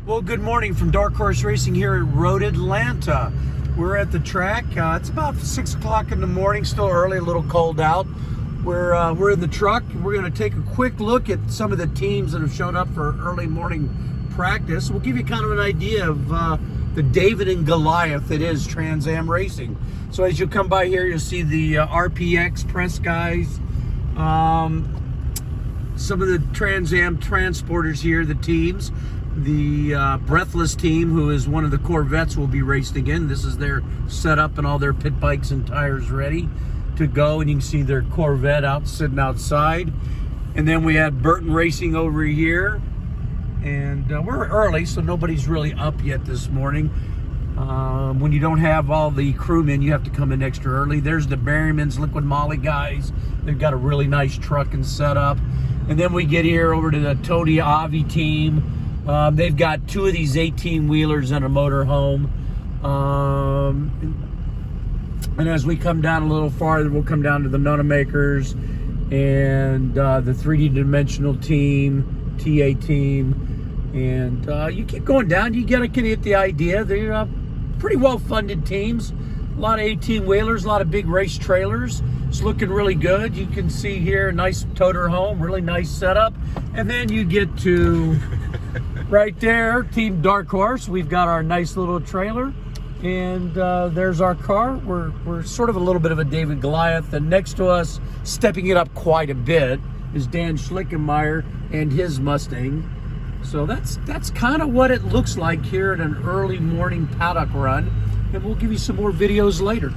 Well, good morning from Dark Horse Racing here at Road Atlanta. We're at the track. It's about 6 o'clock in the morning, still early, a little cold out. We're in the truck. We're going to take a quick look at some of the teams that have showed up for early morning practice. We'll give you kind of an idea of the David and Goliath that is Trans Am Racing. So as you come by here, you'll see the RPX press guys, some of the Trans Am transporters here, the teams. The Breathless team, who is one of the Corvettes, will be raced again. This is their setup and all their pit bikes and tires ready to go. And you can see their Corvette out sitting outside. And then we had Burton Racing over here. And we're early, so nobody's really up yet this morning. When you don't have all the crewmen, you have to come in extra early. There's the Berryman's Liquid Molly guys. They've got a really nice truck and setup. And then we get here over to the Tony Avi team. They've got 2 of these 18-wheelers and a motorhome. And as we come down a little farther, we'll come down to the Nunamakers and the 3D Dimensional team, TA team. And you keep going down, you can get the idea. They're pretty well-funded teams. A lot of 18-wheelers, a lot of big race trailers. It's looking really good. You can see here a nice toter home, really nice setup. And then you get to right there, Team Dark Horse. We've got our nice little trailer. And there's our car. We're sort of a little bit of a David Goliath. And next to us, stepping it up quite a bit, is Dan Schlickenmeyer and his Mustang. So that's kind of what it looks like here at an early morning paddock run. And we'll give you some more videos later.